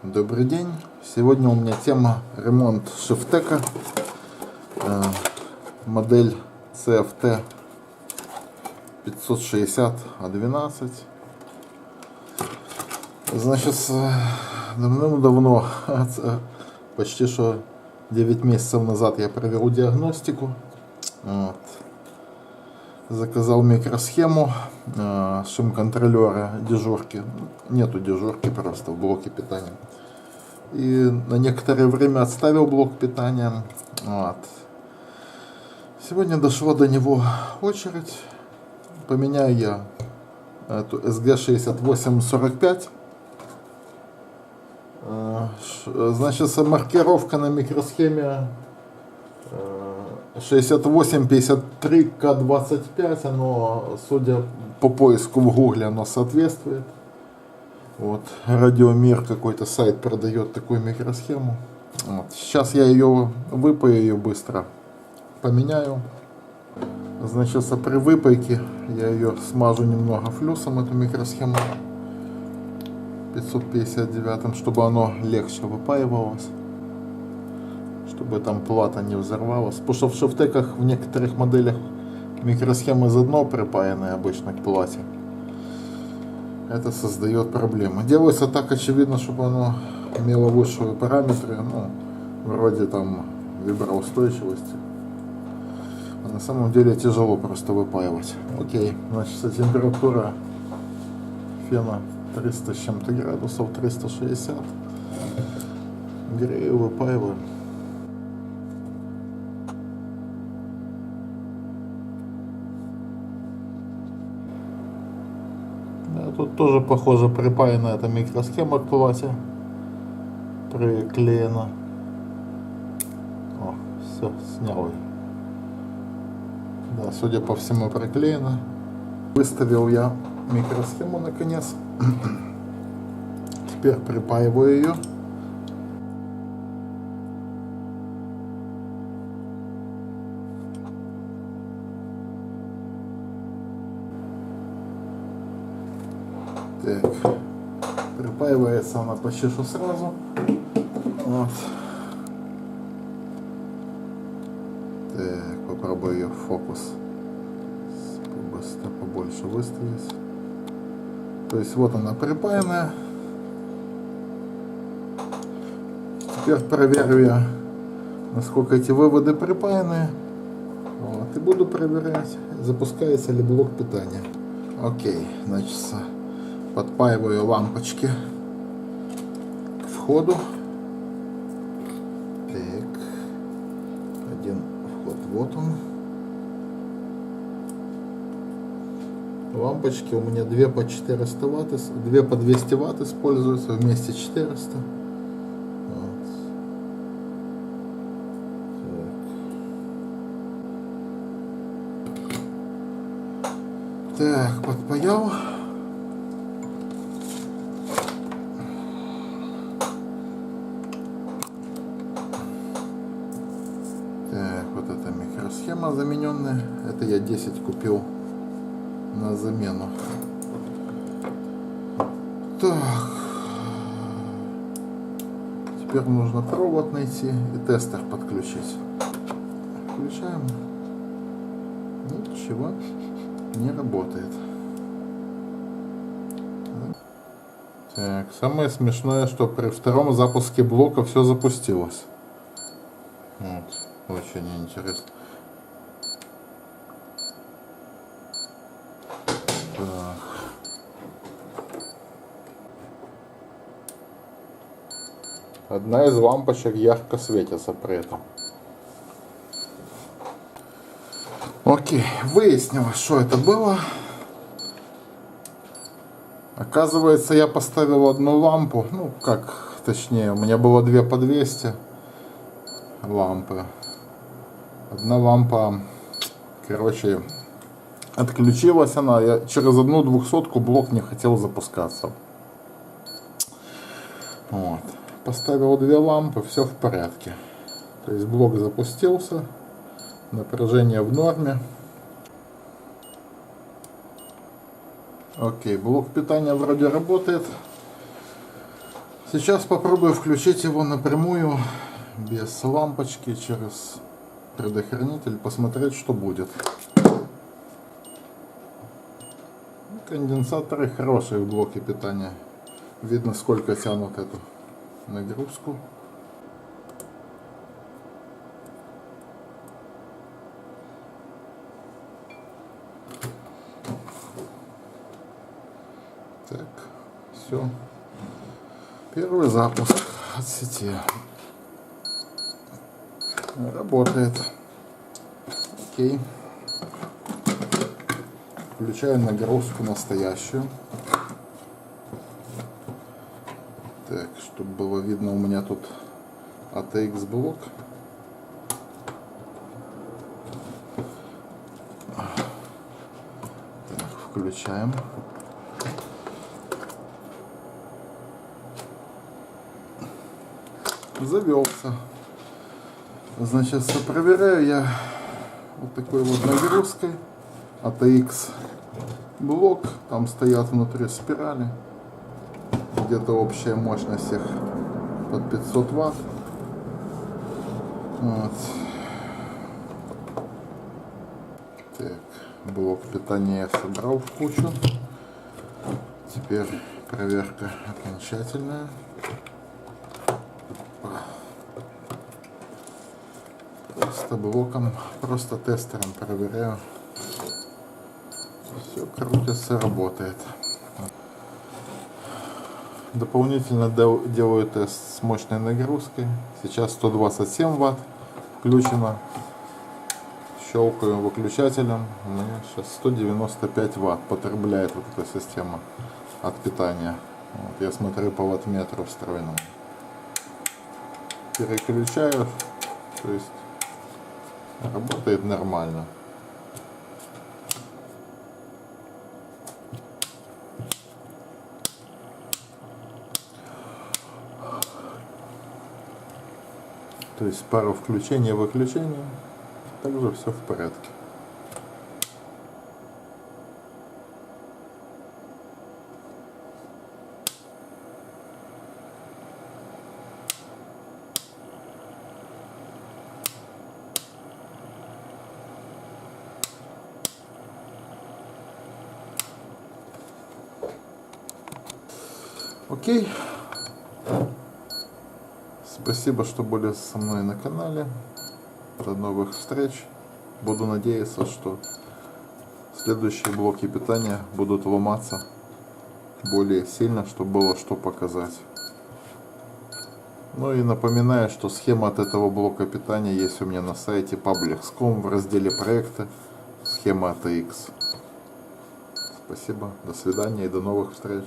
Добрый день. Сегодня у меня тема ремонт Шефтека, модель CFT 560 A12. Значит, давным-давно, почти что 9 месяцев назад я провел диагностику. Вот. Заказал микросхему шум-контролера дежурки. Нету дежурки просто в блоке питания. И на некоторое время отставил блок питания. Вот. Сегодня дошла до него очередь. Поменяю я эту SG6845. Значит, маркировка на микросхеме 6853К25, оно, судя по поиску в гугле, оно соответствует. Вот, Радиомир какой-то сайт продает такую микросхему. Вот. Сейчас я ее выпаю, ее быстро поменяю. Значит, при выпайке я ее смажу немного флюсом, эту микросхему 559, чтобы оно легче выпаивалось, чтобы там плата не взорвалась. Потому что в шефтеках в некоторых моделях микросхемы заодно припаяны обычно к плате. Это создает проблемы. Делается так, очевидно, чтобы оно имело высшие параметры, ну, вроде там виброустойчивости. А на самом деле тяжело просто выпаивать. Окей, значит, температура фена 300 с чем-то градусов, 360. Грею, выпаиваю. Тут тоже, похоже, припаяна эта микросхема к плате, приклеена. О, все, снял ее. Да, судя по всему, приклеена. Выставил я микросхему наконец. Теперь припаиваю ее. Так, припаивается она почти что сразу. Вот. Так, попробую ее в фокус побольше выставить. То есть вот она припаянная. Теперь проверю я, насколько эти выводы припаяны. Вот, и буду проверять, запускается ли блок питания. Окей, значит, подпаиваю лампочки к входу. Так, один вход, вот он. Лампочки у меня 2 по 400 Вт, 2 по 200 Вт используются, вместе 400. Вот. Так, подпаял. Так, вот эта микросхема замененная. Это я 10 купил на замену. Так. Теперь нужно провод найти и тестер подключить. Включаем. Ничего не работает. Так, самое смешное, что при втором запуске блока все запустилось. Вот, очень интересно. Так. Одна из лампочек ярко светится при этом. Окей, выяснилось, что это было. Оказывается, я поставил одну лампу, ну как, точнее, у меня было 2 по 200 лампы. Одна лампа, короче, отключилась она, я через одну 200-ку блок не хотел запускаться. Вот. Поставил 2 лампы, все в порядке. То есть блок запустился, напряжение в норме. Окей, блок питания вроде работает. Сейчас попробую включить его напрямую, без лампочки, через предохранитель, посмотреть, что будет. Конденсаторы хорошие в блоке питания. Видно, сколько тянут эту нагрузку. Так, все. Первый запуск от сети. Работает. Окей. Включаю нагрузку настоящую. Так, чтобы было видно, у меня тут ATX блок. Так, включаем. Завелся. Значит, проверяю я вот такой вот нагрузкой. ATX блок, там стоят внутри спирали, где-то общая мощность их под 500 ватт. Вот. Так, блок питания я собрал в кучу. Теперь проверка окончательная. Просто блоком, просто тестером проверяю. Все крутится, работает. Дополнительно делаю тест с мощной нагрузкой. Сейчас 127 ватт включено. Щелкаю выключателем. У меня сейчас 195 ватт потребляет вот эта система от питания. Вот, я смотрю по ваттметру встроенному. Переключаю. То есть работает нормально. То есть пару включения и выключения, также все в порядке. Окей. Спасибо, что были со мной на канале. До новых встреч. Буду надеяться, что следующие блоки питания будут ломаться более сильно, чтобы было что показать. Ну и напоминаю, что схема от этого блока питания есть у меня на сайте Publix.com в разделе проекты. Схема ATX. Спасибо, до свидания и до новых встреч.